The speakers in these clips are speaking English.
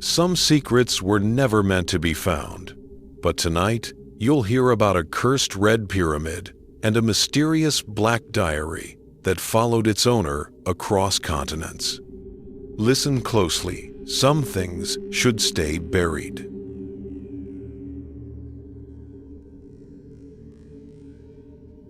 Some secrets were never meant to be found, but tonight you'll hear about a cursed red pyramid and a mysterious black diary that followed its owner across continents. Listen closely. Some things should stay buried.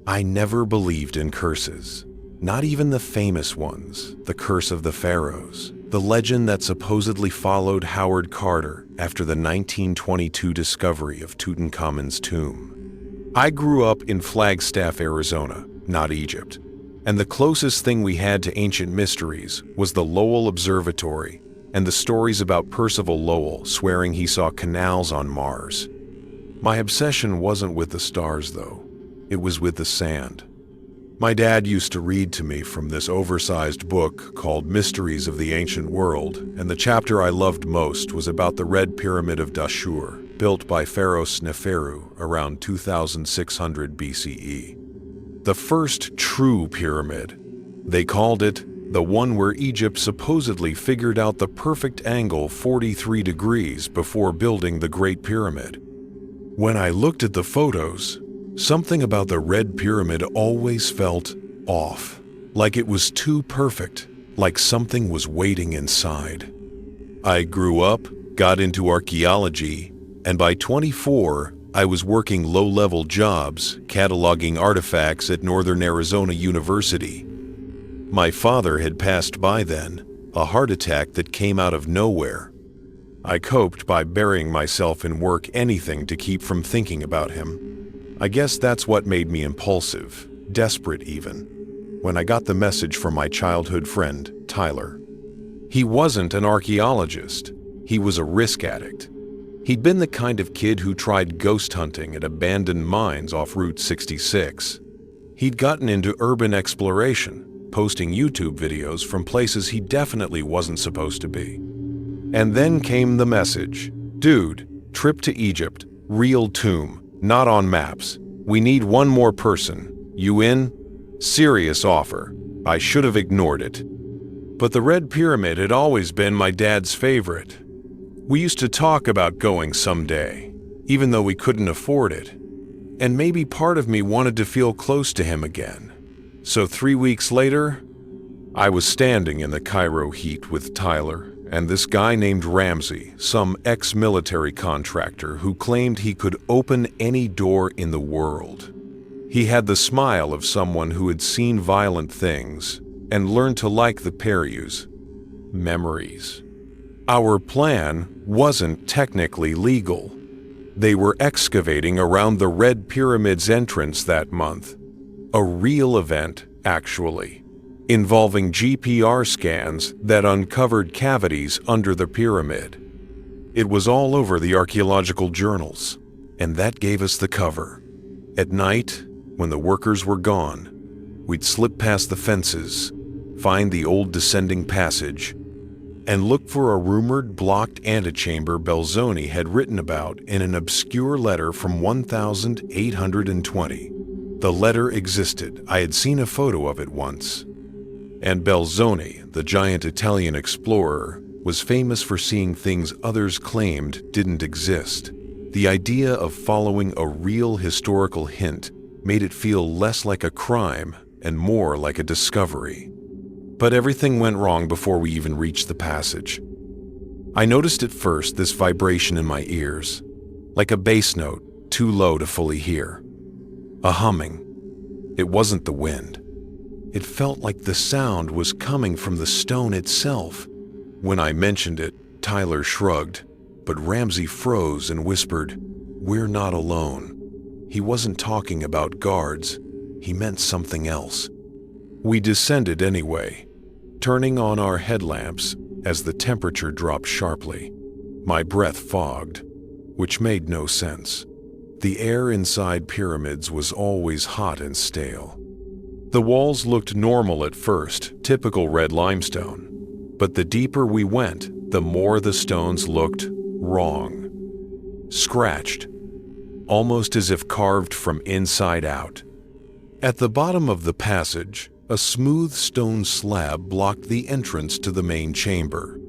I never believed in curses, not even the famous ones, the curse of the pharaohs, the legend that supposedly followed Howard Carter after the 1922 discovery of Tutankhamun's tomb. I grew up in Flagstaff, Arizona, not Egypt, and the closest thing we had to ancient mysteries was the Lowell Observatory and the stories about Percival Lowell swearing he saw canals on Mars. My obsession wasn't with the stars, though. It was with the sand. My dad used to read to me from this oversized book called Mysteries of the Ancient World, and the chapter I loved most was about the Red Pyramid of Dahshur, built by Pharaoh Sneferu around 2600 BCE. The first true pyramid. They called it the one where Egypt supposedly figured out the perfect angle 43 degrees before building the Great Pyramid. When I looked at the photos, something about the Red Pyramid always felt off, like it was too perfect, like something was waiting inside. I grew up, got into archaeology, and by 24, I was working low-level jobs, cataloging artifacts at Northern Arizona University. My father had passed by then, a heart attack that came out of nowhere. I coped by burying myself in work, anything to keep from thinking about him. I guess that's what made me impulsive, desperate even, when I got the message from my childhood friend, Tyler. He wasn't an archaeologist. He was a risk addict. He'd been the kind of kid who tried ghost hunting at abandoned mines off Route 66. He'd gotten into urban exploration, posting YouTube videos from places he definitely wasn't supposed to be. And then came the message. Dude, trip to Egypt, real tomb. Not on maps. We need one more person. You in? Serious offer. I should have ignored it. But the Red Pyramid had always been my dad's favorite. We used to talk about going someday, even though we couldn't afford it. And maybe part of me wanted to feel close to him again. So 3 weeks later, I was standing in the Cairo heat with Tyler and this guy named Ramsey, some ex-military contractor who claimed he could open any door in the world. He had the smile of someone who had seen violent things and learned to like the Perus, memories. Our plan wasn't technically legal. They were excavating around the Red Pyramid's entrance that month. A real event, actually, involving GPR scans that uncovered cavities under the pyramid. It was all over the archaeological journals, and that gave us the cover. At night, when the workers were gone, we'd slip past the fences, find the old descending passage, and look for a rumored blocked antechamber Belzoni had written about in an obscure letter from 1820. The letter existed. I had seen a photo of it once. And Belzoni, the giant Italian explorer, was famous for seeing things others claimed didn't exist. The idea of following a real historical hint made it feel less like a crime and more like a discovery. But everything went wrong before we even reached the passage. I noticed at first this vibration in my ears, like a bass note too low to fully hear. A humming. It wasn't the wind. It felt like the sound was coming from the stone itself. When I mentioned it, Tyler shrugged, but Ramsey froze and whispered, "We're not alone." He wasn't talking about guards. He meant something else. We descended anyway, turning on our headlamps as the temperature dropped sharply. My breath fogged, which made no sense. The air inside pyramids was always hot and stale. The walls looked normal at first, typical red limestone. But the deeper we went, the more the stones looked wrong. Scratched, almost as if carved from inside out. At the bottom of the passage, a smooth stone slab blocked the entrance to the main chamber.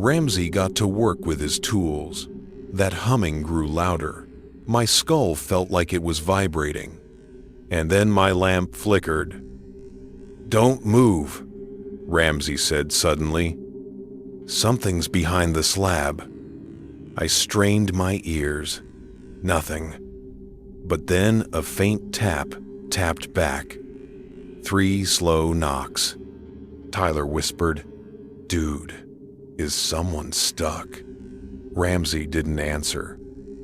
Ramsey got to work with his tools. That humming grew louder. My skull felt like it was vibrating. And then my lamp flickered. "Don't move," Ramsey said suddenly. "Something's behind the slab." I strained my ears. Nothing. But then a faint tap tapped back. 3 slow knocks. Tyler whispered, "Dude, is someone stuck?" Ramsey didn't answer.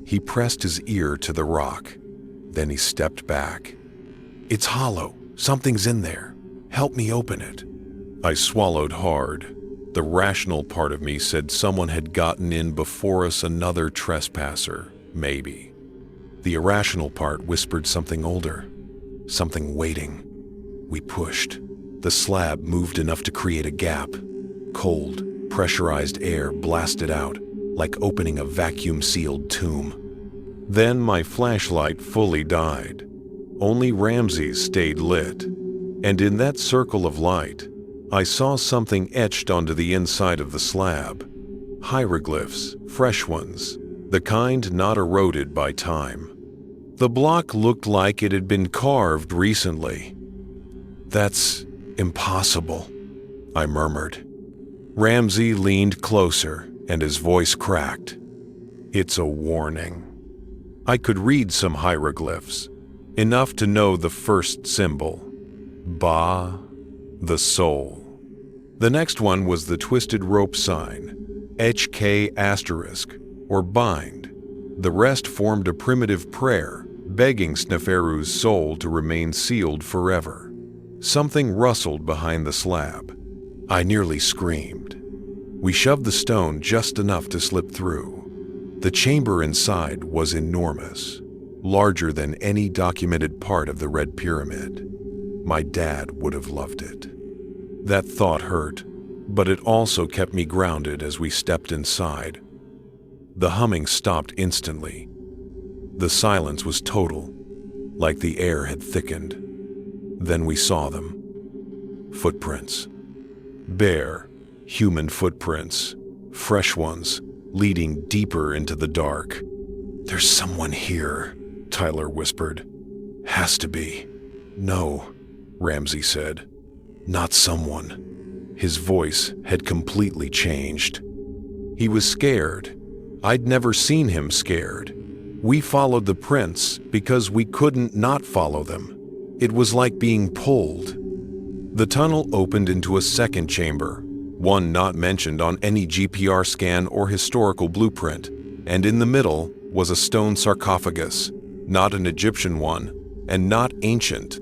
He pressed his ear to the rock. Then he stepped back. "It's hollow. Something's in there. Help me open it." I swallowed hard. The rational part of me said someone had gotten in before us, another trespasser, maybe. The irrational part whispered something older, something waiting. We pushed. The slab moved enough to create a gap. Cold, pressurized air blasted out, like opening a vacuum-sealed tomb. Then my flashlight fully died. Only Ramsey's stayed lit. And in that circle of light, I saw something etched onto the inside of the slab. Hieroglyphs, fresh ones, the kind not eroded by time. The block looked like it had been carved recently. "That's impossible," I murmured. Ramsey leaned closer, and his voice cracked. "It's a warning." I could read some hieroglyphs, enough to know the first symbol. Ba, the soul. The next one was the twisted rope sign, HK asterisk, or bind. The rest formed a primitive prayer, begging Sneferu's soul to remain sealed forever. Something rustled behind the slab. I nearly screamed. We shoved the stone just enough to slip through. The chamber inside was enormous, larger than any documented part of the Red Pyramid. My dad would have loved it. That thought hurt, but it also kept me grounded as we stepped inside. The humming stopped instantly. The silence was total, like the air had thickened. Then we saw them. Footprints. Bare, human footprints, fresh ones, leading deeper into the dark. "There's someone here," Tyler whispered. "Has to be." "No," Ramsey said. "Not someone." His voice had completely changed. He was scared. I'd never seen him scared. We followed the prints because we couldn't not follow them. It was like being pulled. The tunnel opened into a second chamber, one not mentioned on any GPR scan or historical blueprint, and in the middle was a stone sarcophagus, not an Egyptian one, and not ancient.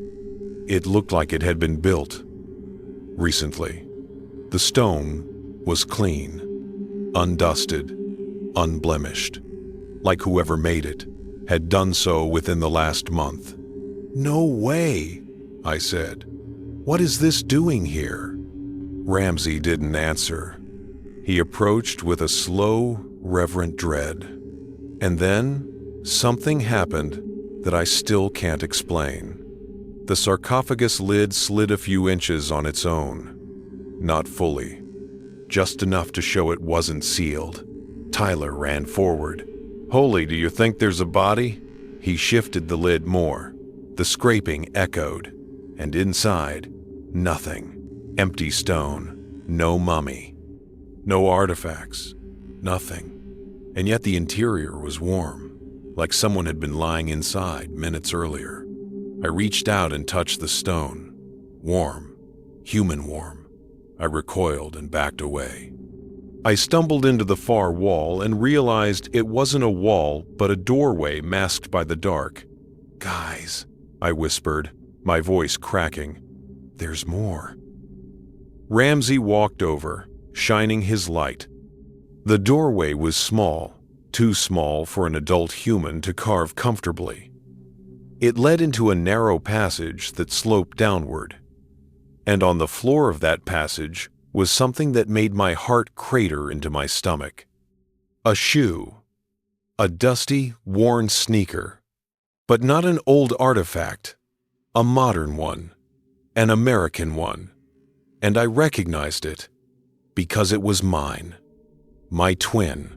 It looked like it had been built recently. The stone was clean, undusted, unblemished, like whoever made it had done so within the last month. "No way," I said. "What is this doing here?" Ramsey didn't answer. He approached with a slow, reverent dread. And then something happened that I still can't explain. The sarcophagus lid slid a few inches on its own. Not fully. Just enough to show it wasn't sealed. Tyler ran forward. "Holy, do you think there's a body?" He shifted the lid more. The scraping echoed. And inside, nothing. Empty stone. No mummy. No artifacts. Nothing. And yet the interior was warm, like someone had been lying inside minutes earlier. I reached out and touched the stone. Warm. Human warm. I recoiled and backed away. I stumbled into the far wall and realized it wasn't a wall, but a doorway masked by the dark. "Guys," I whispered, my voice cracking. "There's more." Ramsey walked over, shining his light. The doorway was small, too small for an adult human to carve comfortably. It led into a narrow passage that sloped downward. And on the floor of that passage was something that made my heart crater into my stomach. A shoe. A dusty, worn sneaker. But not an old artifact. A modern one. An American one. And I recognized it because it was mine. My twin.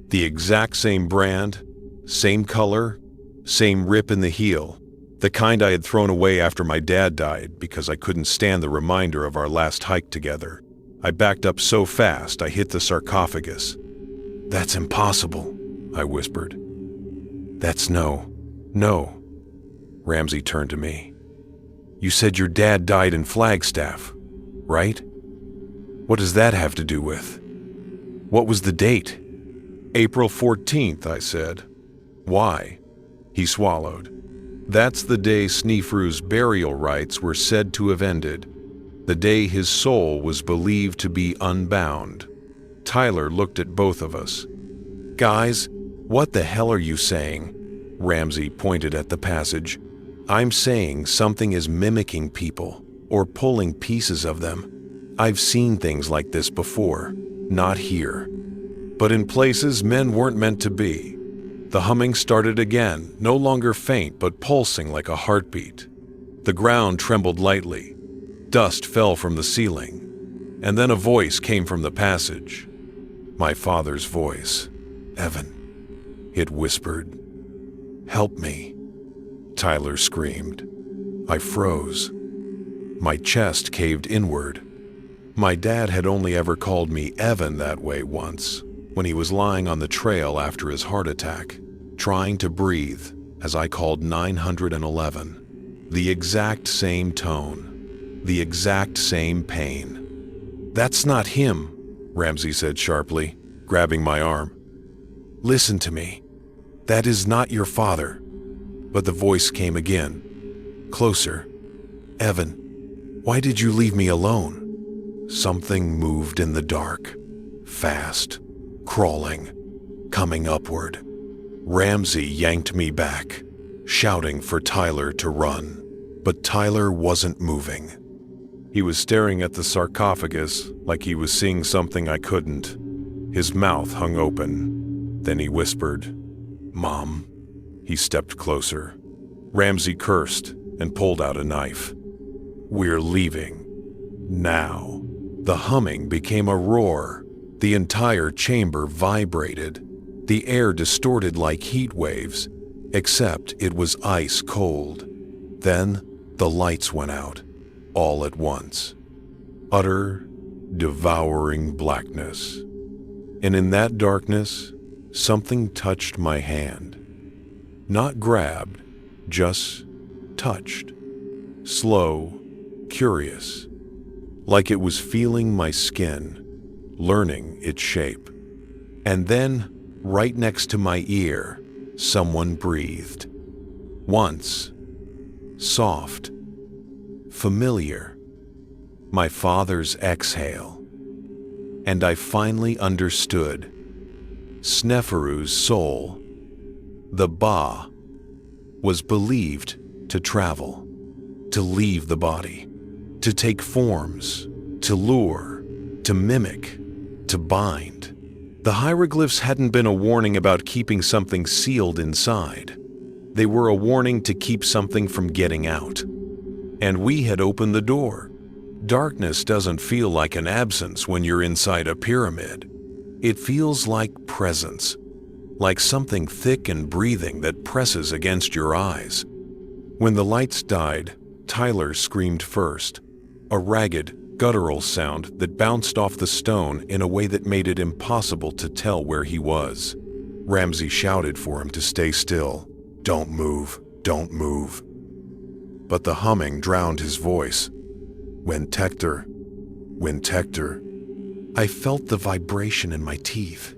The exact same brand, same color, same rip in the heel. The kind I had thrown away after my dad died because I couldn't stand the reminder of our last hike together. I backed up so fast I hit the sarcophagus. "That's impossible," I whispered. "That's no. Ramsey turned to me. "You said your dad died in Flagstaff, right? What does that have to do with?" "What was the date?" "April 14th, I said. "Why?" He swallowed. "That's the day Sneefru's burial rites were said to have ended. The day his soul was believed to be unbound." Tyler looked at both of us. "Guys, what the hell are you saying?" Ramsey pointed at the passage. "I'm saying something is mimicking people or pulling pieces of them. I've seen things like this before, not here. But in places men weren't meant to be." The humming started again, no longer faint but pulsing like a heartbeat. The ground trembled lightly. Dust fell from the ceiling. And then a voice came from the passage. My father's voice. "Evan," it whispered. "Help me." Tyler screamed. I froze. My chest caved inward. My dad had only ever called me Evan that way once, when he was lying on the trail after his heart attack, trying to breathe, as I called 911. The exact same tone, the exact same pain. "That's not him," Ramsey said sharply, grabbing my arm. "Listen to me. That is not your father." But the voice came again, closer. "Evan, why did you leave me alone?" Something moved in the dark, fast, crawling, coming upward. Ramsey yanked me back, shouting for Tyler to run. But Tyler wasn't moving. He was staring at the sarcophagus like he was seeing something I couldn't. His mouth hung open. Then he whispered, "Mom." He stepped closer. Ramsey cursed and pulled out a knife. "We're leaving. Now." The humming became a roar. The entire chamber vibrated. The air distorted like heat waves, except it was ice cold. Then the lights went out, all at once. Utter, devouring blackness. And in that darkness, something touched my hand. Not grabbed, just touched. Slow, curious. Like it was feeling my skin, learning its shape. And then, right next to my ear, someone breathed. Once. Soft. Familiar. My father's exhale. And I finally understood. Sneferu's soul, the Ba, was believed to travel, to leave the body, to take forms, to lure, to mimic, to bind. The hieroglyphs hadn't been a warning about keeping something sealed inside. They were a warning to keep something from getting out. And we had opened the door. Darkness doesn't feel like an absence when you're inside a pyramid. It feels like presence, like something thick and breathing that presses against your eyes. When the lights died, Tyler screamed first, a ragged, guttural sound that bounced off the stone in a way that made it impossible to tell where he was. Ramsey shouted for him to stay still. "Don't move, don't move." But the humming drowned his voice. Wintector. I felt the vibration in my teeth,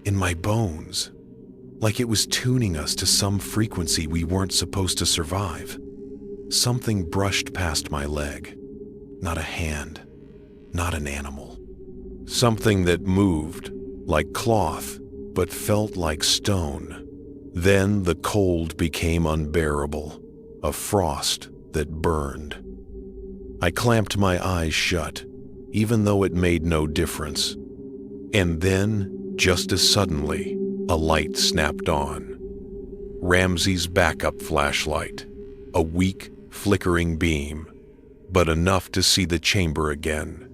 in my bones, like it was tuning us to some frequency we weren't supposed to survive. Something brushed past my leg. Not a hand, not an animal. Something that moved like cloth, but felt like stone. Then the cold became unbearable, a frost that burned. I clamped my eyes shut, even though it made no difference. And then, just as suddenly, a light snapped on. Ramsey's backup flashlight, a weak, flickering beam, but enough to see the chamber again,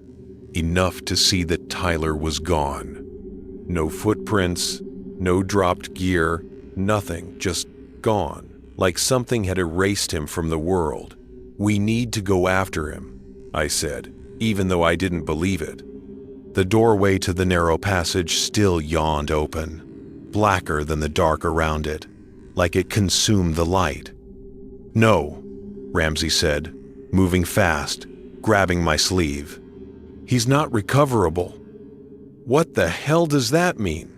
enough to see that Tyler was gone. No footprints, no dropped gear, nothing, just gone, like something had erased him from the world. "We need to go after him," I said, even though I didn't believe it. The doorway to the narrow passage still yawned open, blacker than the dark around it, like it consumed the light. "No," Ramsey said, moving fast, grabbing my sleeve. "He's not recoverable." "What the hell does that mean?"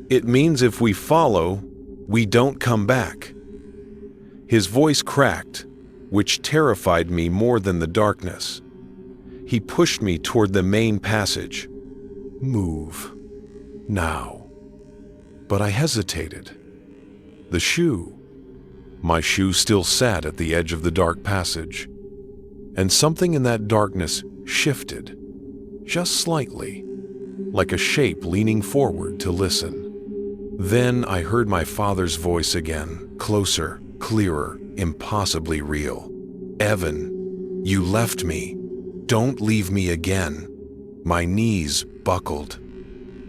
"It means if we follow, we don't come back." His voice cracked, which terrified me more than the darkness. He pushed me toward the main passage. "Move. Now." But I hesitated. The shoe. My shoe still sat at the edge of the dark passage, and something in that darkness shifted, just slightly, like a shape leaning forward to listen. Then I heard my father's voice again, closer, clearer, impossibly real. "Evan, you left me. Don't leave me again." My knees buckled.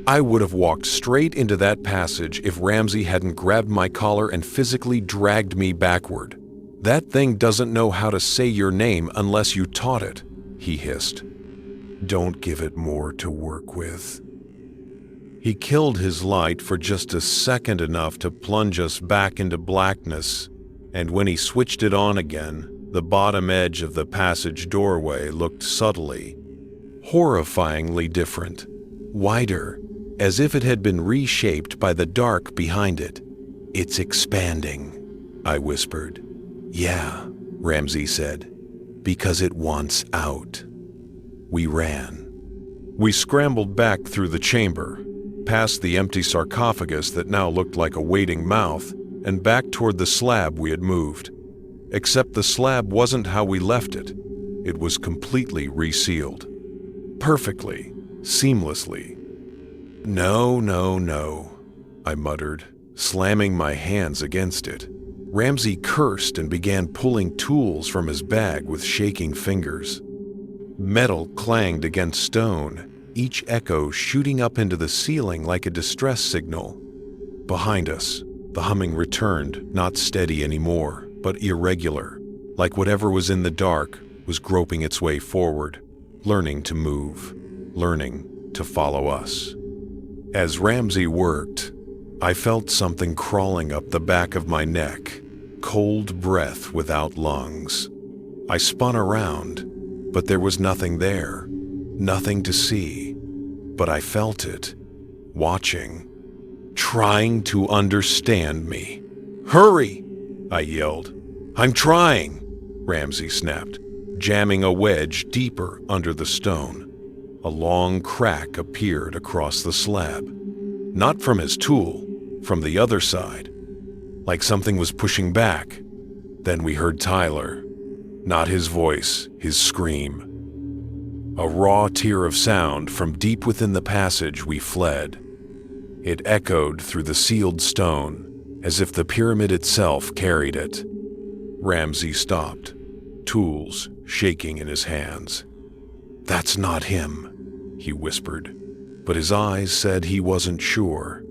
I would have walked straight into that passage if Ramsey hadn't grabbed my collar and physically dragged me backward. "That thing doesn't know how to say your name unless you taught it," he hissed. "Don't give it more to work with." He killed his light for just a second, enough to plunge us back into blackness, and when he switched it on again, the bottom edge of the passage doorway looked subtly, horrifyingly different, wider, as if it had been reshaped by the dark behind it. "It's expanding," I whispered. "Yeah," Ramsey said, "because it wants out." We ran. We scrambled back through the chamber, past the empty sarcophagus that now looked like a waiting mouth, and back toward the slab we had moved. Except the slab wasn't how we left it. It was completely resealed. Perfectly, seamlessly. "No, no, no," I muttered, slamming my hands against it. Ramsey cursed and began pulling tools from his bag with shaking fingers. Metal clanged against stone, each echo shooting up into the ceiling like a distress signal. Behind us, the humming returned, not steady anymore, but irregular, like whatever was in the dark was groping its way forward, learning to move, learning to follow us. As Ramsey worked, I felt something crawling up the back of my neck, cold breath without lungs. I spun around, but there was nothing there, nothing to see. But I felt it, watching, trying to understand me. "Hurry!" I yelled. "I'm trying," Ramsey snapped, jamming a wedge deeper under the stone. A long crack appeared across the slab. Not from his tool, from the other side. Like something was pushing back. Then we heard Tyler. Not his voice, his scream. A raw tear of sound from deep within the passage we fled. It echoed through the sealed stone, as if the pyramid itself carried it. Ramsey stopped, tools shaking in his hands. "That's not him," he whispered, but his eyes said he wasn't sure.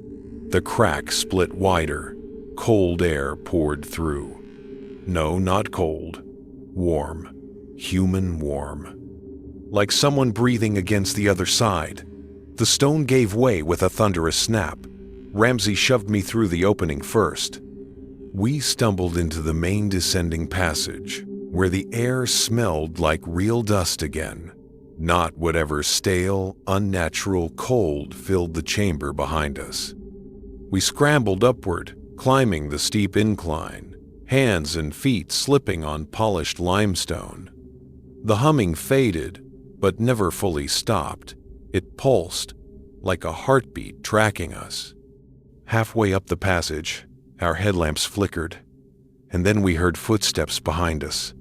The crack split wider, cold air poured through. No, not cold. Warm, human warm. Like someone breathing against the other side. The stone gave way with a thunderous snap. Ramsey shoved me through the opening first. We stumbled into the main descending passage, where the air smelled like real dust again, not whatever stale, unnatural cold filled the chamber behind us. We scrambled upward, climbing the steep incline, hands and feet slipping on polished limestone. The humming faded, but never fully stopped. It pulsed, like a heartbeat tracking us. Halfway up the passage, our headlamps flickered, and then we heard footsteps behind us.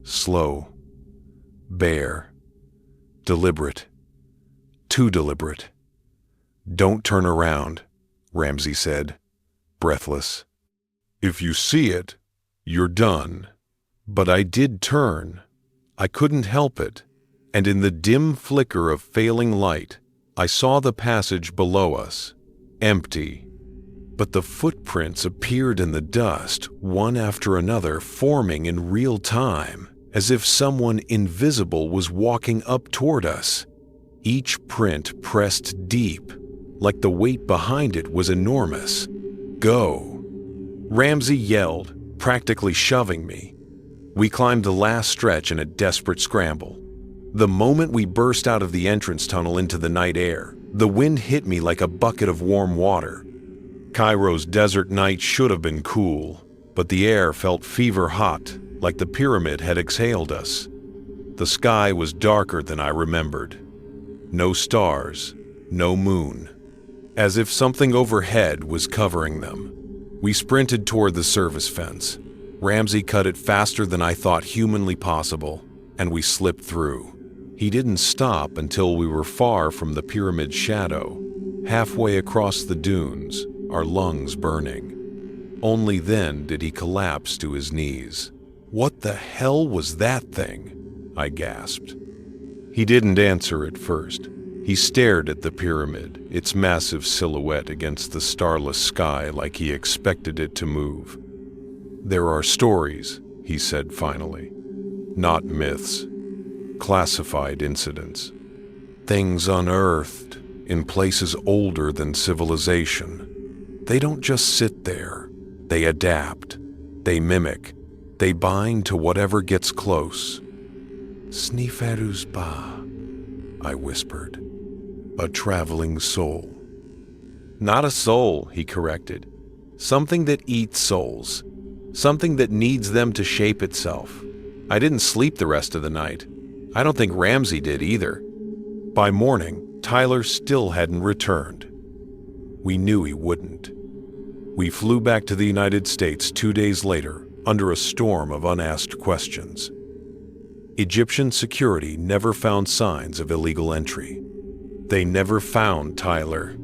Slow, bare, deliberate, too deliberate. "Don't turn around," Ramsey said, breathless. "If you see it, you're done." But I did turn. I couldn't help it, and in the dim flicker of failing light, I saw the passage below us, empty, but the footprints appeared in the dust, one after another, forming in real time, as if someone invisible was walking up toward us. Each print pressed deep, like the weight behind it was enormous. "Go!" Ramsey yelled, practically shoving me. We climbed the last stretch in a desperate scramble. The moment we burst out of the entrance tunnel into the night air, the wind hit me like a bucket of warm water. Cairo's desert night should have been cool, but the air felt fever hot, like the pyramid had exhaled us. The sky was darker than I remembered. No stars, no moon, as if something overhead was covering them. We sprinted toward the service fence. Ramsey cut it faster than I thought humanly possible, and we slipped through. He didn't stop until we were far from the pyramid's shadow, halfway across the dunes, our lungs burning. Only then did he collapse to his knees. "What the hell was that thing?" I gasped. He didn't answer at first. He stared at the pyramid, its massive silhouette against the starless sky, like he expected it to move. "There are stories," he said finally. "Not myths. Classified incidents. Things unearthed in places older than civilization. They don't just sit there. They adapt. They mimic. They bind to whatever gets close." "Sniferus ba," I whispered. "A traveling soul." "Not a soul," he corrected. "Something that eats souls. Something that needs them to shape itself. I didn't sleep the rest of the night. I don't think Ramsey did either." By morning, Tyler still hadn't returned. We knew he wouldn't. We flew back to the United States 2 days later, under a storm of unasked questions. Egyptian security never found signs of illegal entry. They never found Tyler.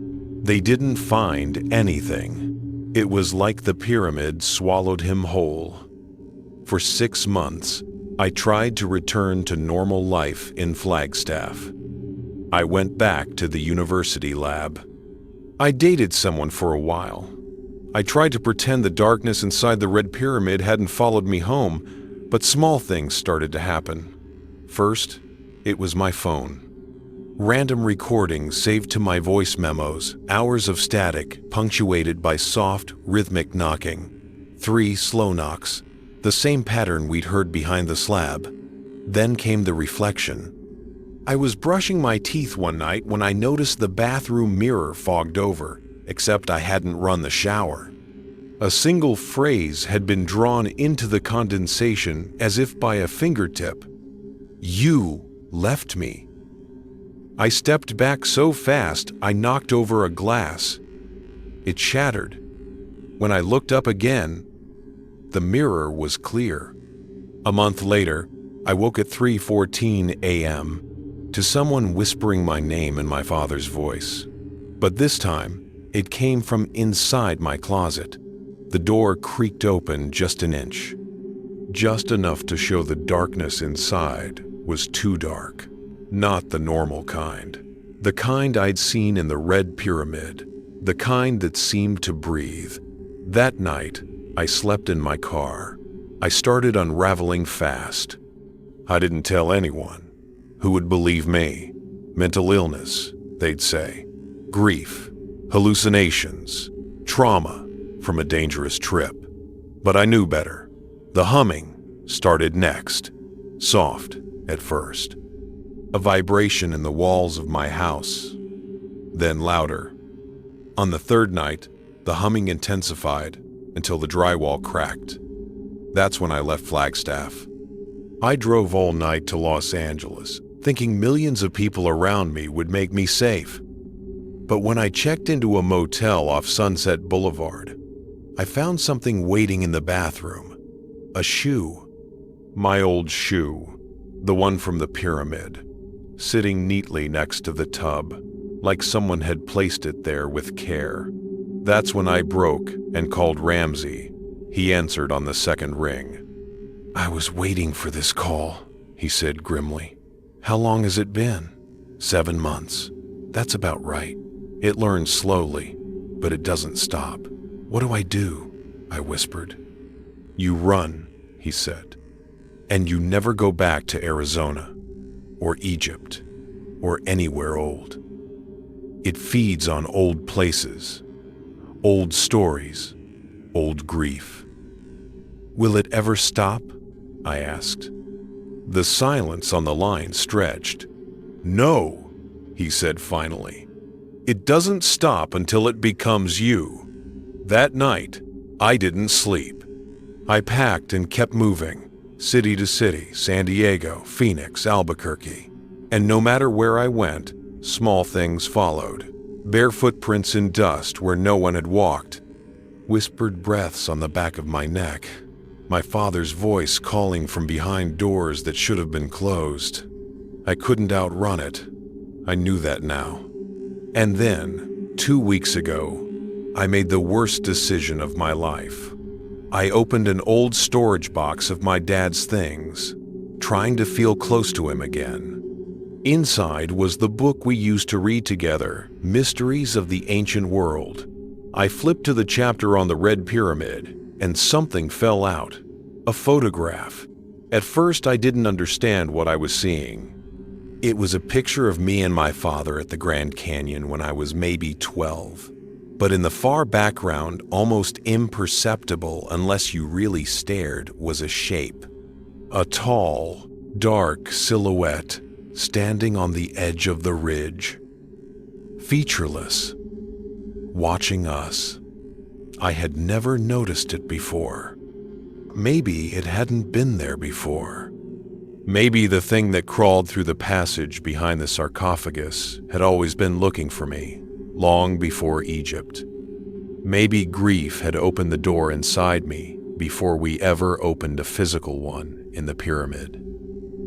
They didn't find anything. It was like the pyramid swallowed him whole. For 6 months, I tried to return to normal life in Flagstaff. I went back to the university lab. I dated someone for a while. I tried to pretend the darkness inside the Red Pyramid hadn't followed me home, but small things started to happen. First, it was my phone. Random recordings saved to my voice memos, hours of static punctuated by soft, rhythmic knocking. 3 slow knocks, the same pattern we'd heard behind the slab. Then came the reflection. I was brushing my teeth one night when I noticed the bathroom mirror fogged over, except I hadn't run the shower. A single phrase had been drawn into the condensation as if by a fingertip. "You left me." I stepped back so fast I knocked over a glass. It shattered. When I looked up again, the mirror was clear. A month later, I woke at 3:14 a.m. to someone whispering my name in my father's voice. But this time, it came from inside my closet. The door creaked open just an inch. Just enough to show the darkness inside was too dark. Not the normal kind. The kind I'd seen in the Red Pyramid. The kind that seemed to breathe. That night, I slept in my car. I started unraveling fast. I didn't tell anyone. Who would believe me? Mental illness, they'd say. Grief, hallucinations, trauma from a dangerous trip. But I knew better. The humming started next. Soft at first. A vibration in the walls of my house. Then louder. On the 3rd night, the humming intensified until the drywall cracked. That's when I left Flagstaff. I drove all night to Los Angeles, thinking millions of people around me would make me safe. But when I checked into a motel off Sunset Boulevard, I found something waiting in the bathroom. A shoe. My old shoe. The one from the pyramid. Sitting neatly next to the tub, like someone had placed it there with care. That's when I broke and called Ramsey. He answered on the 2nd ring. "I was waiting for this call," he said grimly. "How long has it been?" 7 months. That's about right. It learns slowly, but it doesn't stop. What do I do? I whispered. You run, he said. And you never go back to Arizona, or Egypt, or anywhere old. It feeds on old places, old stories, old grief. Will it ever stop? I asked. The silence on the line stretched. No, he said finally. It doesn't stop until it becomes you. That night, I didn't sleep. I packed and kept moving, city to city, San Diego, Phoenix, Albuquerque. And no matter where I went, small things followed. Bare footprints in dust where no one had walked. Whispered breaths on the back of my neck. My father's voice calling from behind doors that should have been closed. I couldn't outrun it. I knew that now. And then, 2 weeks ago, I made the worst decision of my life. I opened an old storage box of my dad's things, trying to feel close to him again. Inside was the book we used to read together, Mysteries of the Ancient World. I flipped to the chapter on the Red Pyramid, and something fell out. A photograph. At first, I didn't understand what I was seeing. It was a picture of me and my father at the Grand Canyon when I was maybe 12. But in the far background, almost imperceptible unless you really stared, was a shape. A tall, dark silhouette standing on the edge of the ridge. Featureless. Watching us. I had never noticed it before. Maybe it hadn't been there before. Maybe the thing that crawled through the passage behind the sarcophagus had always been looking for me, long before Egypt. Maybe grief had opened the door inside me before we ever opened a physical one in the pyramid.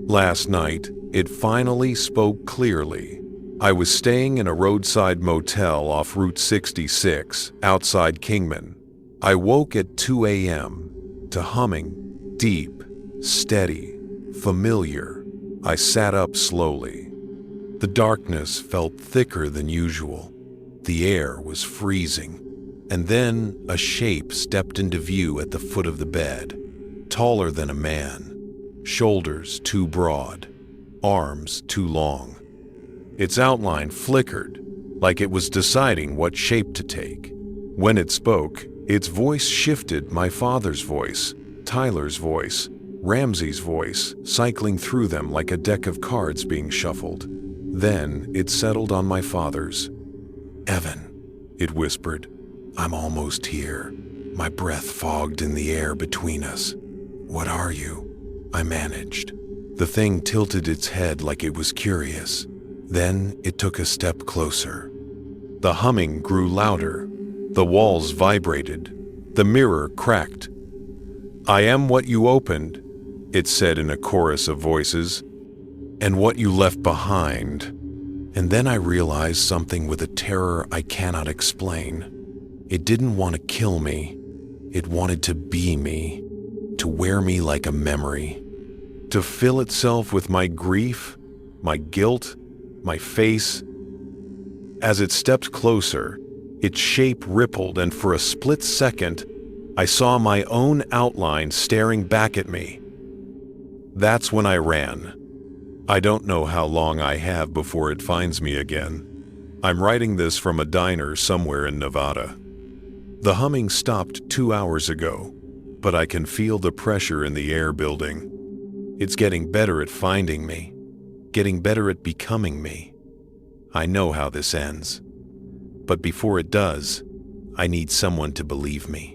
Last night, it finally spoke clearly. I was staying in a roadside motel off Route 66 outside Kingman. I woke at 2 a.m. to humming, deep, steady, familiar. I sat up slowly. The darkness felt thicker than usual. The air was freezing. And then a shape stepped into view at the foot of the bed, taller than a man, shoulders too broad, arms too long. Its outline flickered, like it was deciding what shape to take. When it spoke, its voice shifted, my father's voice, Tyler's voice, Ramsey's voice, cycling through them like a deck of cards being shuffled. Then it settled on my father's. "Evan," it whispered, "I'm almost here." My breath fogged in the air between us. "What are you?" I managed. The thing tilted its head like it was curious. Then it took a step closer. The humming grew louder. The walls vibrated. The mirror cracked. "I am what you opened," it said in a chorus of voices, "and what you left behind." And then I realized something with a terror I cannot explain. It didn't want to kill me. It wanted to be me, to wear me like a memory, to fill itself with my grief, my guilt, my face. As it stepped closer, its shape rippled, and for a split second, I saw my own outline staring back at me. That's when I ran. I don't know how long I have before it finds me again. I'm writing this from a diner somewhere in Nevada. The humming stopped 2 hours ago, but I can feel the pressure in the air building. It's getting better at finding me, getting better at becoming me. I know how this ends. But before it does, I need someone to believe me.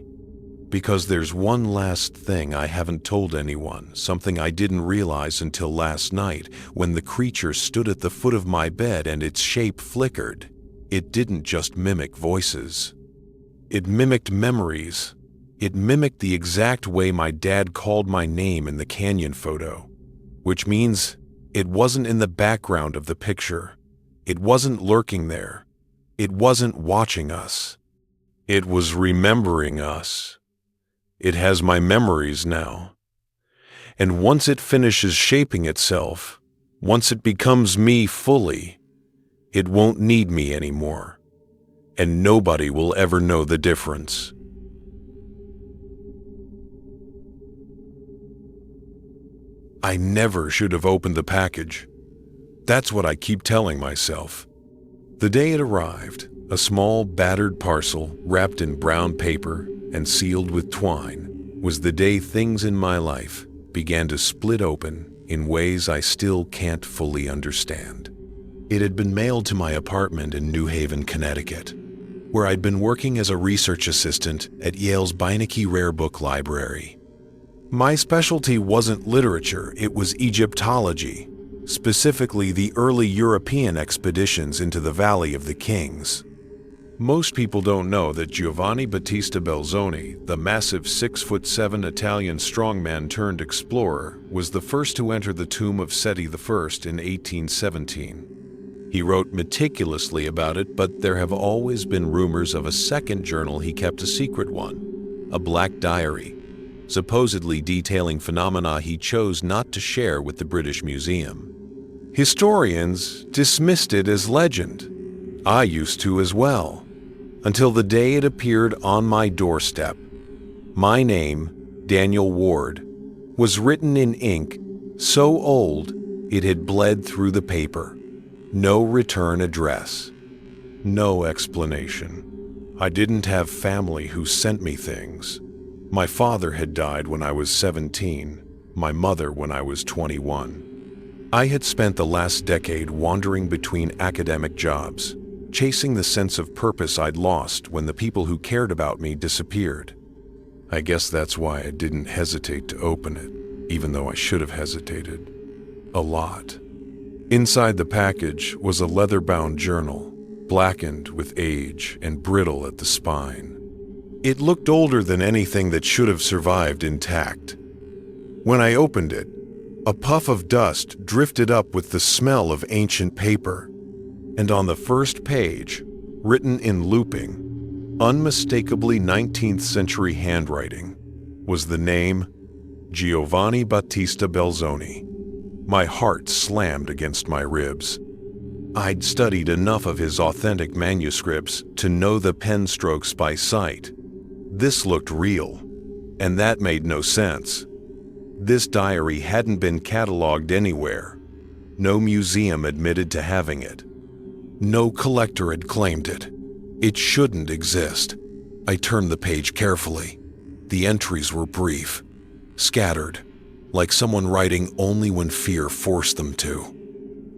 Because there's one last thing I haven't told anyone, something I didn't realize until last night when the creature stood at the foot of my bed and its shape flickered. It didn't just mimic voices. It mimicked memories. It mimicked the exact way my dad called my name in the canyon photo, which means it wasn't in the background of the picture. It wasn't lurking there. It wasn't watching us. It was remembering us. It has my memories now. And once it finishes shaping itself, once it becomes me fully, It won't need me anymore, and nobody will ever know the difference. I never should have opened the package. That's what I keep telling myself. The day it arrived, a small, battered parcel wrapped in brown paper and sealed with twine, was the day things in my life began to split open in ways I still can't fully understand. It had been mailed to my apartment in New Haven, Connecticut, where I'd been working as a research assistant at Yale's Beinecke Rare Book Library. My specialty wasn't literature, it was Egyptology, specifically the early European expeditions into the Valley of the Kings. Most people don't know that Giovanni Battista Belzoni, the massive 6'7" Italian strongman turned explorer, was the first to enter the tomb of Seti I in 1817. He wrote meticulously about it, but there have always been rumors of a second journal he kept a secret one, a black diary, supposedly detailing phenomena he chose not to share with the British Museum. Historians dismissed it as legend. I used to as well, until the day it appeared on my doorstep. My name, Daniel Ward, was written in ink so old it had bled through the paper. No return address. No explanation. I didn't have family who sent me things. My father had died when I was 17, my mother when I was 21. I had spent the last decade wandering between academic jobs, chasing the sense of purpose I'd lost when the people who cared about me disappeared. I guess that's why I didn't hesitate to open it, even though I should have hesitated. A lot. Inside the package was a leather-bound journal, blackened with age and brittle at the spine. It looked older than anything that should have survived intact. When I opened it, a puff of dust drifted up with the smell of ancient paper, and on the first page, written in looping, unmistakably 19th century handwriting, was the name Giovanni Battista Belzoni. My heart slammed against my ribs. I'd studied enough of his authentic manuscripts to know the pen strokes by sight. This looked real, and that made no sense. This diary hadn't been cataloged anywhere. No museum admitted to having it. No collector had claimed it. It shouldn't exist. I turned the page carefully. The entries were brief, scattered, like someone writing only when fear forced them to.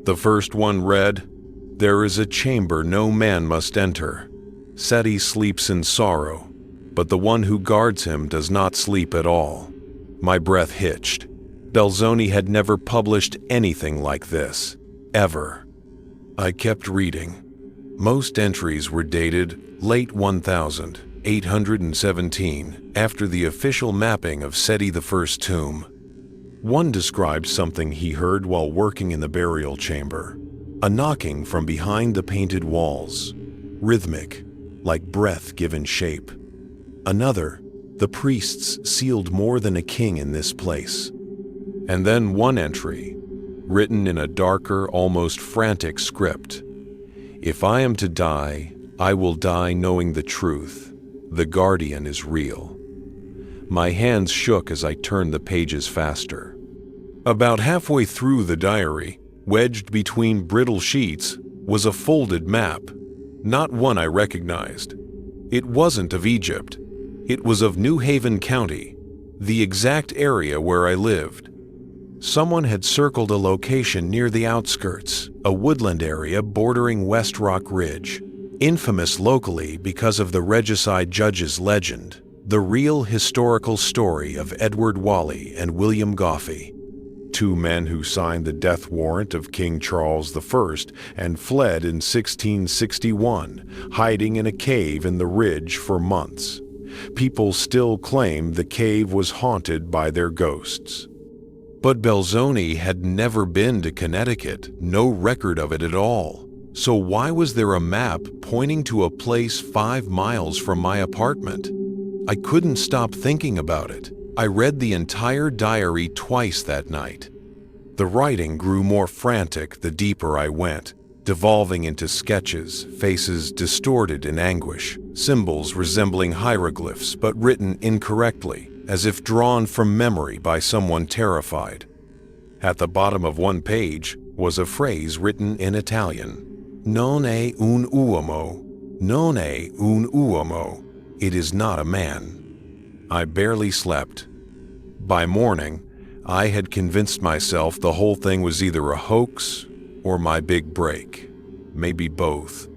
The first one read, "There is a chamber no man must enter. Seti sleeps in sorrow, but the one who guards him does not sleep at all." My breath hitched. Belzoni had never published anything like this, ever. I kept reading. Most entries were dated late 1817, after the official mapping of Seti I's tomb. One described something he heard while working in the burial chamber, a knocking from behind the painted walls, rhythmic, like breath given shape. Another, the priests sealed more than a king in this place. And then one entry, written in a darker, almost frantic script. "If I am to die, I will die knowing the truth. The guardian is real." My hands shook as I turned the pages faster. About halfway through the diary, wedged between brittle sheets, was a folded map, not one I recognized. It wasn't of Egypt. It was of New Haven County, the exact area where I lived. Someone had circled a location near the outskirts, a woodland area bordering West Rock Ridge, infamous locally because of the regicide judge's legend, the real historical story of Edward Whalley and William Goffey, two men who signed the death warrant of King Charles I and fled in 1661, hiding in a cave in the ridge for months. People still claim the cave was haunted by their ghosts. But Belzoni had never been to Connecticut, no record of it at all. So why was there a map pointing to a place 5 miles from my apartment? I couldn't stop thinking about it. I read the entire diary twice that night. The writing grew more frantic the deeper I went. devolving into sketches, faces distorted in anguish, symbols resembling hieroglyphs but written incorrectly, as if drawn from memory by someone terrified. At the bottom of one page was a phrase written in Italian. Non è un uomo. Non è un uomo. It is not a man. I barely slept. By morning, I had convinced myself the whole thing was either a hoax or my big break. Maybe both.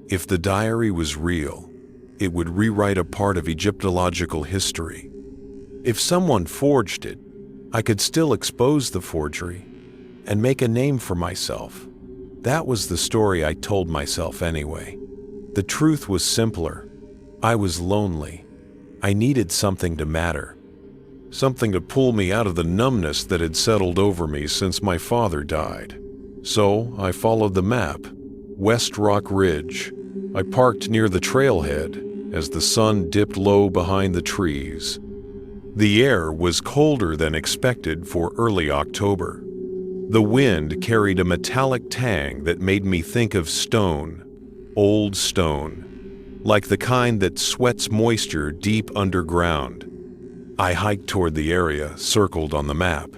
If the diary was real, it would rewrite a part of Egyptological history. If someone forged it, I could still expose the forgery and make a name for myself. That was the story I told myself anyway. The truth was simpler. I was lonely. I needed something to matter. Something to pull me out of the numbness that had settled over me since my father died. So I followed the map. West Rock Ridge. I parked near the trailhead as the sun dipped low behind the trees. The air was colder than expected for early October. The wind carried a metallic tang that made me think of stone, old stone, like the kind that sweats moisture deep underground. I hiked toward the area circled on the map.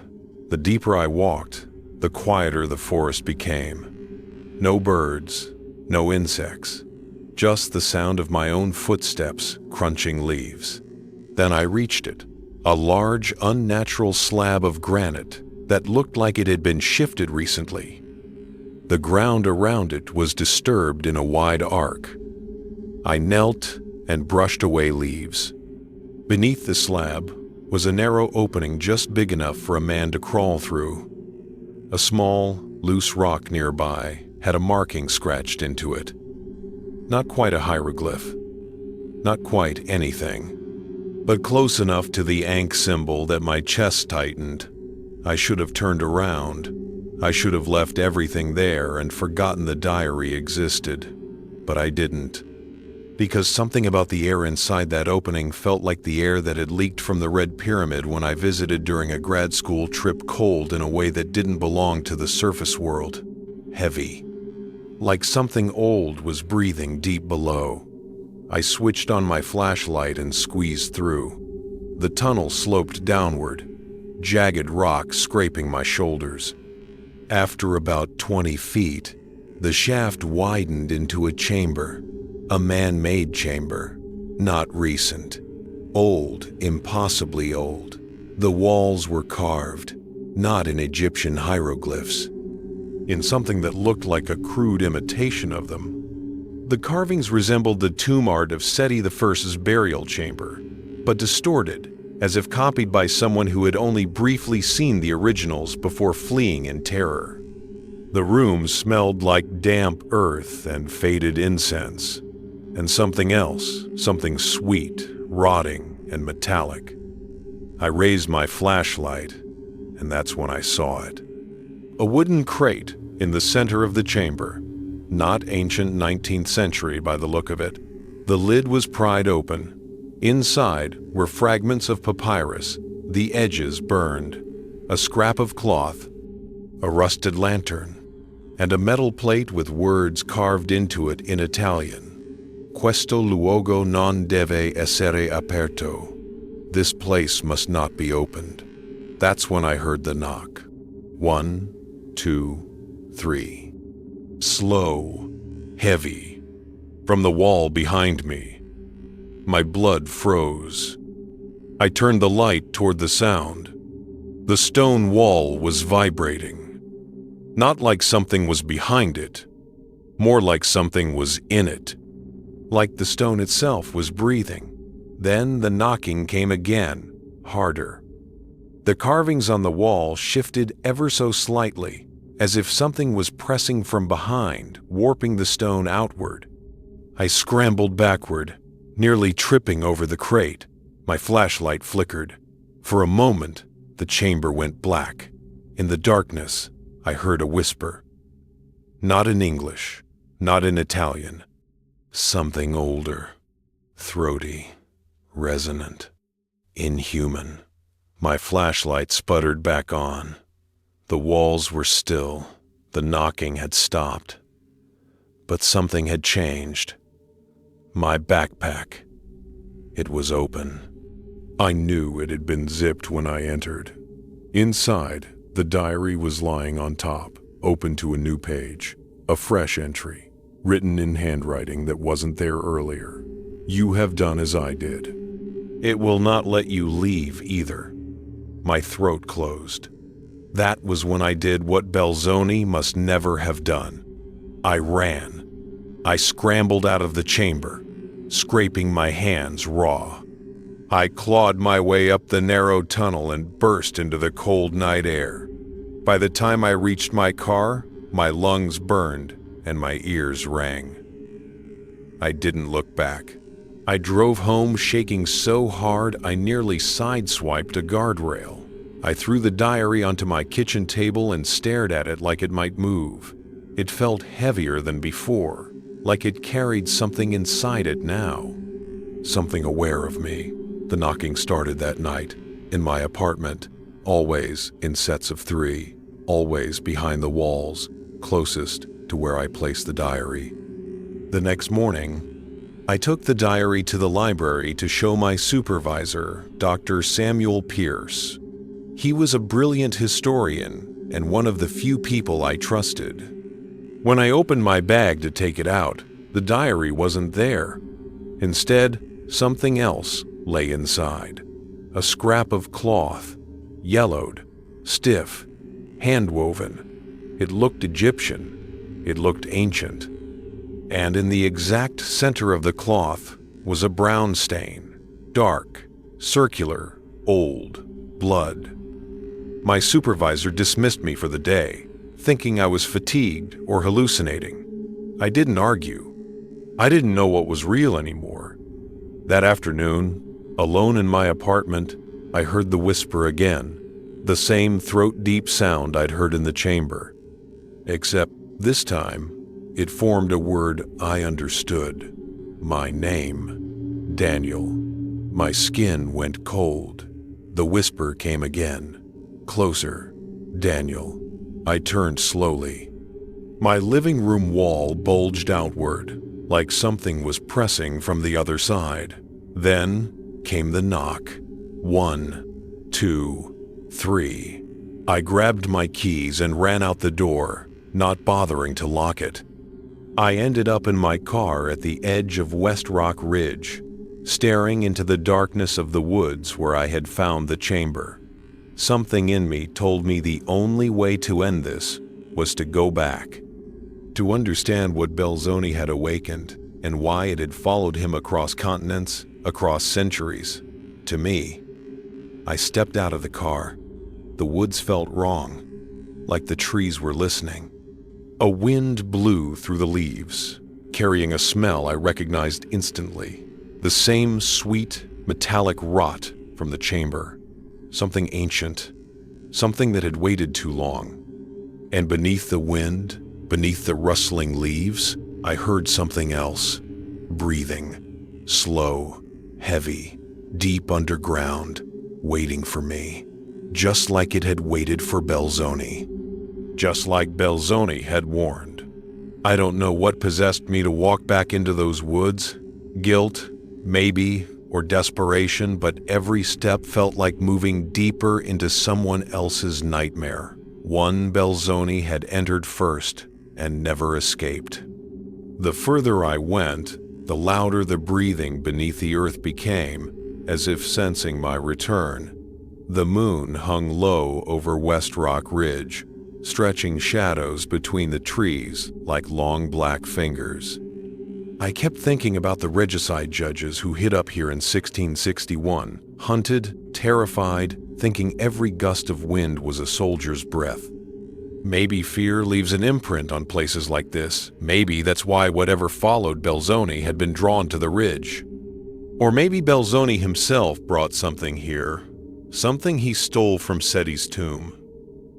The deeper I walked, the quieter the forest became. No birds, no insects, just the sound of my own footsteps crunching leaves. Then I reached it, a large, unnatural slab of granite that looked like it had been shifted recently. The ground around it was disturbed in a wide arc. I knelt and brushed away leaves. Beneath the slab was a narrow opening just big enough for a man to crawl through. A small, loose rock nearby had a marking scratched into it. Not quite a hieroglyph, not quite anything, but close enough to the Ankh symbol that my chest tightened. I should have turned around. I should have left everything there and forgotten the diary existed, but I didn't. Because something about the air inside that opening felt like the air that had leaked from the Red Pyramid when I visited during a grad school trip, cold in a way that didn't belong to the surface world. Heavy. Like something old was breathing deep below. I switched on my flashlight and squeezed through. The tunnel sloped downward, jagged rock scraping my shoulders. After about 20 feet, the shaft widened into a chamber. A man-made chamber, not recent. Old, impossibly old. The walls were carved, not in Egyptian hieroglyphs, in something that looked like a crude imitation of them. The carvings resembled the tomb art of Seti I's burial chamber, but distorted, as if copied by someone who had only briefly seen the originals before fleeing in terror. The room smelled like damp earth and faded incense. And something else, something sweet, rotting, and metallic. I raised my flashlight, and that's when I saw it. A wooden crate in the center of the chamber, not ancient 19th century by the look of it. The lid was pried open. Inside were fragments of papyrus, the edges burned, a scrap of cloth, a rusted lantern, and a metal plate with words carved into it in Italian. Questo luogo non deve essere aperto. This place must not be opened. That's when I heard the knock. 1, 2, 3. Slow, heavy, from the wall behind me. My blood froze. I turned the light toward the sound. The stone wall was vibrating. Not like something was behind it, more like something was in it. Like the stone itself was breathing. Then the knocking came again, harder. The carvings on the wall shifted ever so slightly, as if something was pressing from behind, warping the stone outward. I scrambled backward, nearly tripping over the crate. My flashlight flickered. For a moment, the chamber went black. In the darkness, I heard a whisper. Not in English, not in Italian. Something older, throaty, resonant, inhuman. My flashlight sputtered back on. The walls were still, The knocking had stopped, but something had changed. My backpack. It was open. I knew it had been zipped when I entered. Inside, the diary was lying on top, open to a new page, a fresh entry, written in handwriting that wasn't there earlier. You have done as I did. It will not let you leave either. My throat closed. That was when I did what Belzoni must never have done. I ran. I scrambled out of the chamber, scraping my hands raw. I clawed my way up the narrow tunnel and burst into the cold night air. By the time I reached my car, my lungs burned and my ears rang. I didn't look back. I drove home shaking so hard I nearly sideswiped a guardrail. I threw the diary onto my kitchen table and stared at it like it might move. It felt heavier than before, like it carried something inside it now. Something aware of me. The knocking started that night, in my apartment, always in sets of 3, always behind the walls, closest to where I placed the diary. The next morning, I took the diary to the library to show my supervisor, Dr. Samuel Pierce. He was a brilliant historian and one of the few people I trusted. When I opened my bag to take it out, the diary wasn't there. Instead, something else lay inside. A scrap of cloth, yellowed, stiff, hand-woven. It looked Egyptian. It looked ancient. And in the exact center of the cloth was a brown stain, dark, circular, old, blood. My supervisor dismissed me for the day, thinking I was fatigued or hallucinating. I didn't argue. I didn't know what was real anymore. That afternoon, alone in my apartment, I heard the whisper again, the same throat-deep sound I'd heard in the chamber. Except this time, it formed a word I understood. My name, Daniel. My skin went cold. The whisper came again. Closer. Daniel. I turned slowly. My living room wall bulged outward, like something was pressing from the other side. Then came the knock. 1, 2, 3. I grabbed my keys and ran out the door, not bothering to lock it. I ended up in my car at the edge of West Rock Ridge, staring into the darkness of the woods where I had found the chamber. Something in me told me the only way to end this was to go back. To understand what Belzoni had awakened and why it had followed him across continents, across centuries, to me, I stepped out of the car. The woods felt wrong, like the trees were listening. A wind blew through the leaves, carrying a smell I recognized instantly. The same sweet, metallic rot from the chamber. Something ancient, something that had waited too long. And beneath the wind, beneath the rustling leaves, I heard something else. Breathing, slow, heavy, deep underground, waiting for me. Just like it had waited for Belzoni. Just like Belzoni had warned. I don't know what possessed me to walk back into those woods. Guilt, maybe, or desperation, but every step felt like moving deeper into someone else's nightmare. One Belzoni had entered first and never escaped. The further I went, the louder the breathing beneath the earth became, as if sensing my return. The moon hung low over West Rock Ridge, stretching shadows between the trees like long black fingers. I kept thinking about the regicide judges who hid up here in 1661, hunted, terrified, thinking every gust of wind was a soldier's breath. Maybe fear leaves an imprint on places like this. Maybe that's why whatever followed Belzoni had been drawn to the ridge. Or maybe Belzoni himself brought something here, something he stole from Seti's tomb.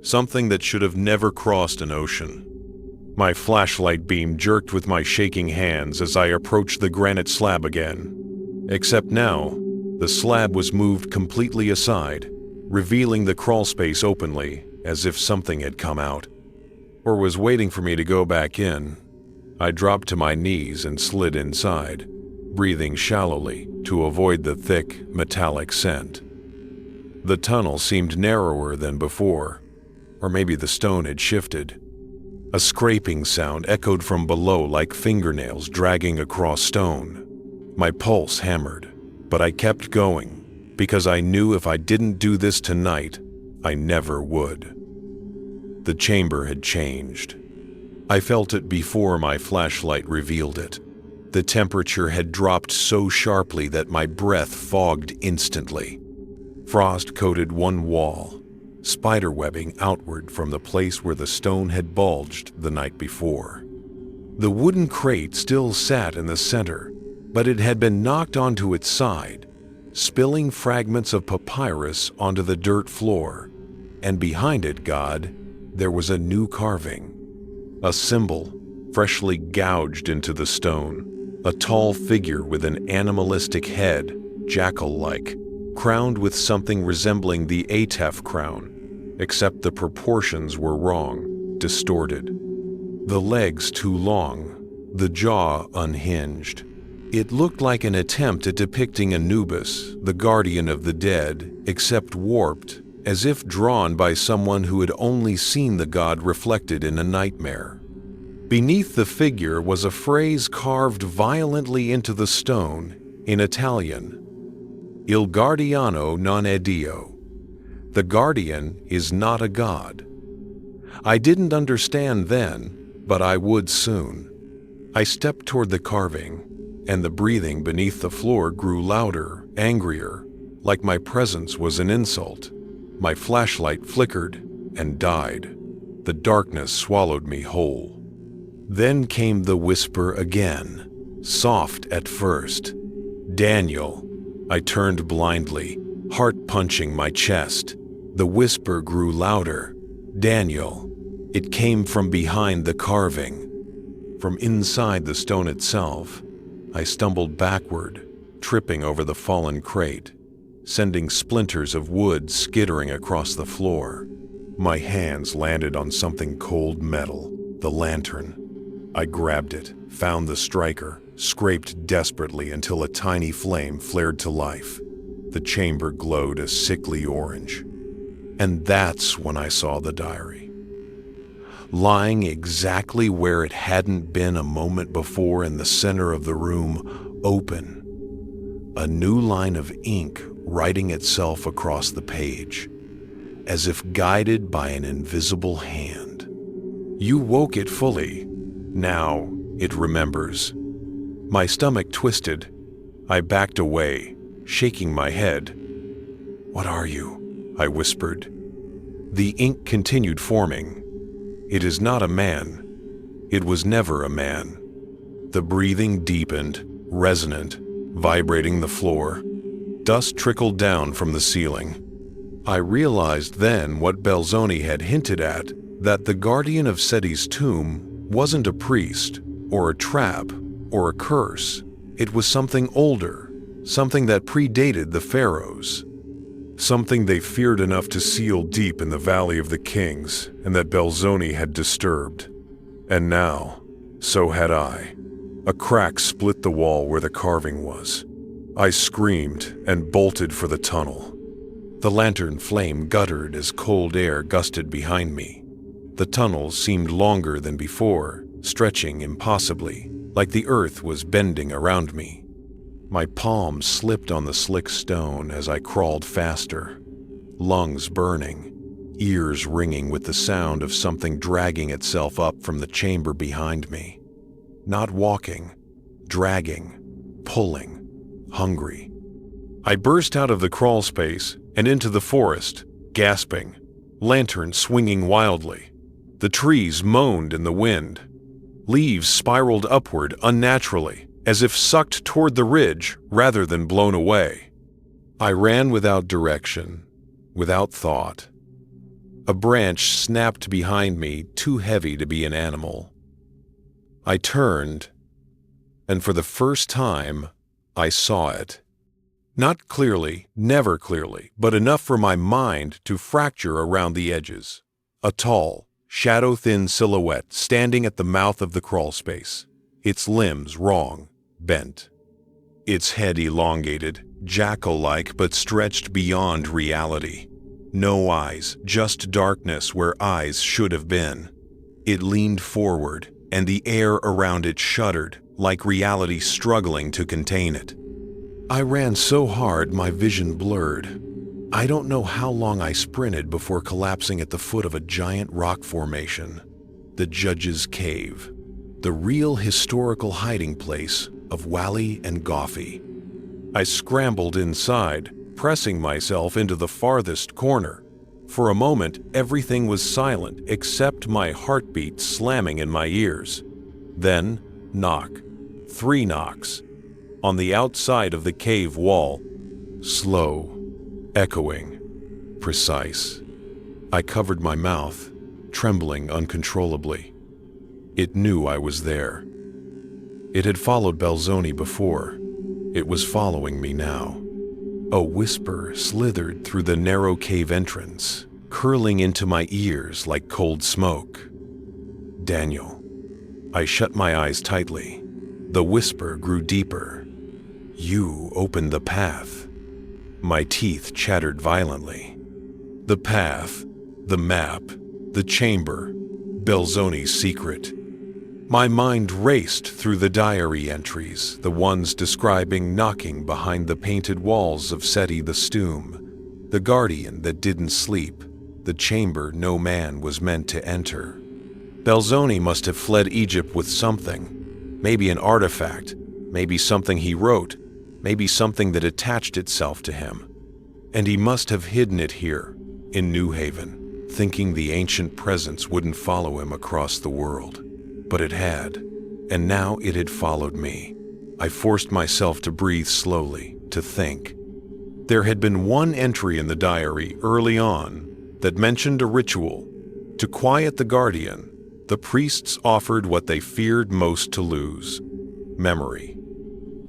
Something that should have never crossed an ocean. My flashlight beam jerked with my shaking hands as I approached the granite slab again. Except now, the slab was moved completely aside, revealing the crawlspace openly, as if something had come out. or was waiting for me to go back in. I dropped to my knees and slid inside, breathing shallowly to avoid the thick, metallic scent. The tunnel seemed narrower than before, or maybe the stone had shifted. A scraping sound echoed from below like fingernails dragging across stone. My pulse hammered, but I kept going, because I knew if I didn't do this tonight, I never would. The chamber had changed. I felt it before my flashlight revealed it. The temperature had dropped so sharply that my breath fogged instantly. Frost coated one wall, spiderwebbing outward from the place where the stone had bulged the night before. The wooden crate still sat in the center, but it had been knocked onto its side, spilling fragments of papyrus onto the dirt floor, and behind it, there was a new carving. A symbol, freshly gouged into the stone, a tall figure with an animalistic head, jackal-like, crowned with something resembling the Atef crown, except the proportions were wrong, distorted. The legs too long, the jaw unhinged. It looked like an attempt at depicting Anubis, the guardian of the dead, except warped, as if drawn by someone who had only seen the god reflected in a nightmare. Beneath the figure was a phrase carved violently into the stone in Italian: Il guardiano non è Dio. The guardian is not a god. I didn't understand then, but I would soon. I stepped toward the carving, and the breathing beneath the floor grew louder, angrier, like my presence was an insult. My flashlight flickered and died. The darkness swallowed me whole. Then came the whisper again, soft at first. Daniel. I turned blindly, heart punching my chest. The whisper grew louder. Daniel. It came from behind the carving. From inside the stone itself, I stumbled backward, tripping over the fallen crate, sending splinters of wood skittering across the floor. My hands landed on something cold metal, the lantern. I grabbed it, found the striker, scraped desperately until a tiny flame flared to life. The chamber glowed a sickly orange. And that's when I saw the diary. Lying exactly where it hadn't been a moment before in the center of the room, open. A new line of ink writing itself across the page, as if guided by an invisible hand. You woke it fully. Now it remembers. My stomach twisted. I backed away, shaking my head. "What are you?" I whispered. The ink continued forming. It is not a man. It was never a man. The breathing deepened, resonant, vibrating the floor. Dust trickled down from the ceiling. I realized then what Belzoni had hinted at, that the guardian of Seti's tomb wasn't a priest, or a trap, or a curse. It was something older, something that predated the pharaohs. Something they feared enough to seal deep in the Valley of the Kings, and that Belzoni had disturbed. And now, so had I. A crack split the wall where the carving was. I screamed and bolted for the tunnel. The lantern flame guttered as cold air gusted behind me. The tunnel seemed longer than before, stretching impossibly, like the earth was bending around me. My palms slipped on the slick stone as I crawled faster, lungs burning, ears ringing with the sound of something dragging itself up from the chamber behind me. Not walking, dragging, pulling, hungry. I burst out of the crawl space and into the forest, gasping, lantern swinging wildly. The trees moaned in the wind. Leaves spiraled upward unnaturally, as if sucked toward the ridge rather than blown away. I ran without direction, without thought. A branch snapped behind me, too heavy to be an animal. I turned, and for the first time, I saw it. Not clearly, never clearly, but enough for my mind to fracture around the edges. A tall, shadow-thin silhouette standing at the mouth of the crawlspace, its limbs wrong, bent. Its head elongated, jackal-like but stretched beyond reality. No eyes, just darkness where eyes should have been. It leaned forward, and the air around it shuddered, like reality struggling to contain it. I ran so hard my vision blurred. I don't know how long I sprinted before collapsing at the foot of a giant rock formation. The Judge's Cave, the real historical hiding place of Wally and Goffey. I scrambled inside, pressing myself into the farthest corner. For a moment, everything was silent except my heartbeat slamming in my ears. Then, knock. 3 knocks. On the outside of the cave wall. Slow, echoing, precise. I covered my mouth, trembling uncontrollably. It knew I was there. It had followed Belzoni before. It was following me now. A whisper slithered through the narrow cave entrance, curling into my ears like cold smoke. Daniel. I shut my eyes tightly. The whisper grew deeper. You opened the path. My teeth chattered violently. The path, the map, the chamber, Belzoni's secret. My mind raced through the diary entries, the ones describing knocking behind the painted walls of Seti the Stoom, the guardian that didn't sleep, the chamber no man was meant to enter. Belzoni must have fled Egypt with something, maybe an artifact, maybe something he wrote, maybe something that attached itself to him. And he must have hidden it here, in New Haven, thinking the ancient presence wouldn't follow him across the world. But it had, and now it had followed me. I forced myself to breathe slowly, to think. There had been one entry in the diary early on that mentioned a ritual. To quiet the guardian, the priests offered what they feared most to lose: memory.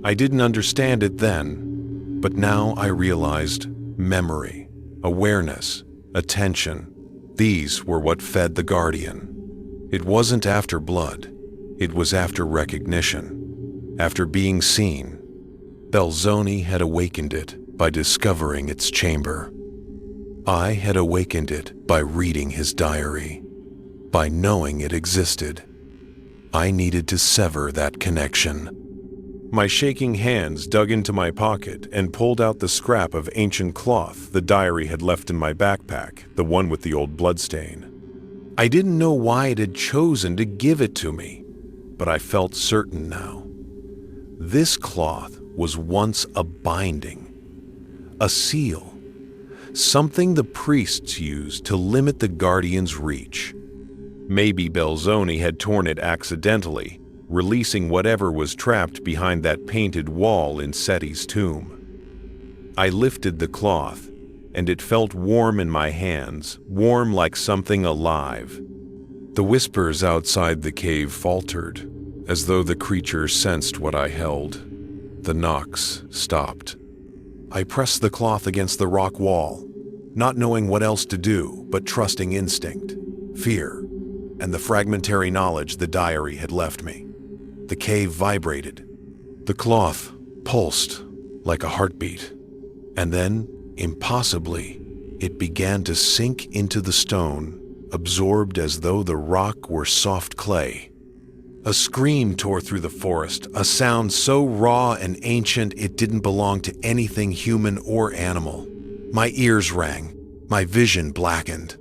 I didn't understand it then, but now I realized memory, awareness, attention. These were what fed the guardian. It wasn't after blood. It was after recognition, after being seen. Belzoni had awakened it by discovering its chamber. I had awakened it by reading his diary, by knowing it existed. I needed to sever that connection. My shaking hands dug into my pocket and pulled out the scrap of ancient cloth the diary had left in my backpack, the one with the old bloodstain. I didn't know why it had chosen to give it to me, but I felt certain now. This cloth was once a binding, a seal, something the priests used to limit the guardian's reach. Maybe Belzoni had torn it accidentally, releasing whatever was trapped behind that painted wall in Seti's tomb. I lifted the cloth, and it felt warm in my hands, warm like something alive. The whispers outside the cave faltered, as though the creature sensed what I held. The knocks stopped. I pressed the cloth against the rock wall, not knowing what else to do, but trusting instinct, fear, and the fragmentary knowledge the diary had left me. The cave vibrated. The cloth pulsed like a heartbeat, and then, impossibly, it began to sink into the stone, absorbed as though the rock were soft clay. A scream tore through the forest, a sound so raw and ancient it didn't belong to anything human or animal. My ears rang, my vision blackened.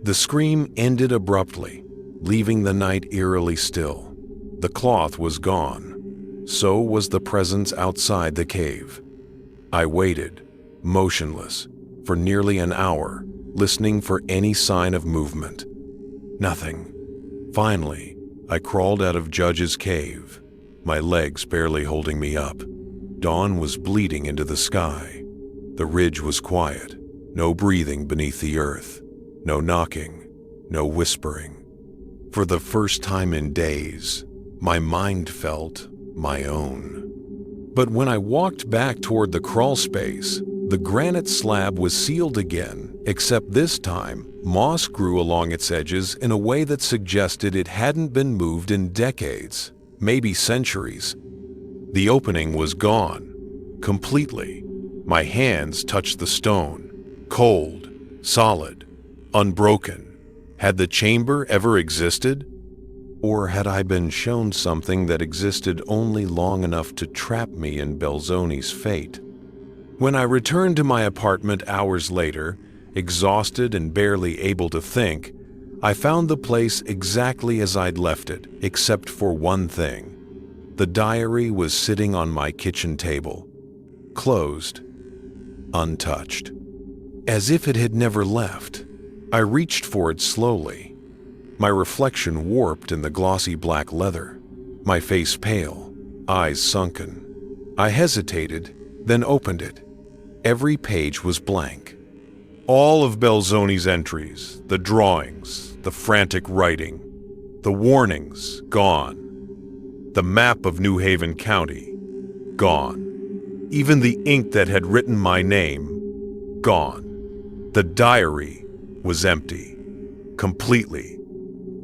The scream ended abruptly, leaving the night eerily still. The cloth was gone. So was the presence outside the cave. I waited, motionless, for nearly an hour, listening for any sign of movement. Nothing. Finally, I crawled out of Judge's Cave, my legs barely holding me up. Dawn was bleeding into the sky. The ridge was quiet, no breathing beneath the earth, no knocking, no whispering. For the first time in days, my mind felt my own. But when I walked back toward the crawl space, The granite slab was sealed again, except this time, moss grew along its edges in a way that suggested it hadn't been moved in decades, maybe centuries. The opening was gone, completely. My hands touched the stone, cold, solid, unbroken. Had the chamber ever existed? Or had I been shown something that existed only long enough to trap me in Belzoni's fate? When I returned to my apartment hours later, exhausted and barely able to think, I found the place exactly as I'd left it, except for one thing. The diary was sitting on my kitchen table, closed, untouched. As if it had never left, I reached for it slowly. My reflection warped in the glossy black leather, my face pale, eyes sunken. I hesitated, then opened it. Every page was blank. All of Belzoni's entries, the drawings, the frantic writing, the warnings, gone. The map of New Haven County, gone. Even the ink that had written my name, gone. The diary was empty, completely.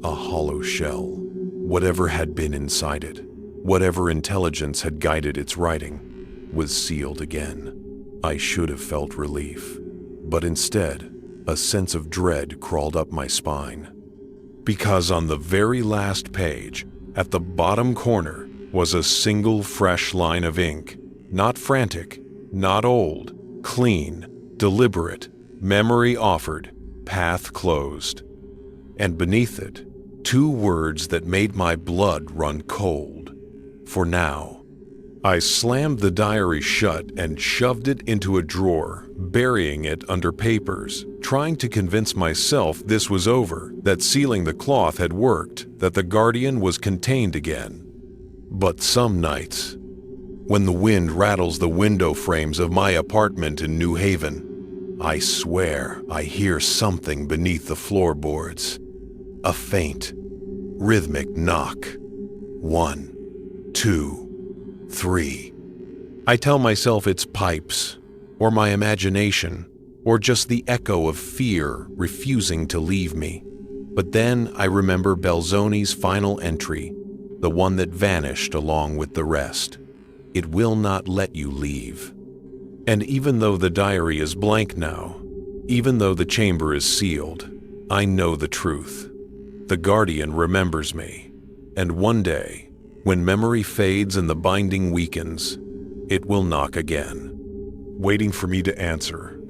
A hollow shell. Whatever had been inside it, whatever intelligence had guided its writing, was sealed again. I should have felt relief, but instead, a sense of dread crawled up my spine. Because on the very last page, at the bottom corner, was a single fresh line of ink. Not frantic, not old, clean, deliberate, memory offered, path closed. And beneath it, 2 words that made my blood run cold. For now. I slammed the diary shut and shoved it into a drawer, burying it under papers, trying to convince myself this was over, that sealing the cloth had worked, that the guardian was contained again. But some nights, when the wind rattles the window frames of my apartment in New Haven, I swear I hear something beneath the floorboards. A faint, rhythmic knock. 1, 2, 3. I tell myself it's pipes, or my imagination, or just the echo of fear refusing to leave me. But then I remember Belzoni's final entry, the one that vanished along with the rest. It will not let you leave. And even though the diary is blank now, even though the chamber is sealed, I know the truth. The guardian remembers me, and one day, when memory fades and the binding weakens, it will knock again, waiting for me to answer.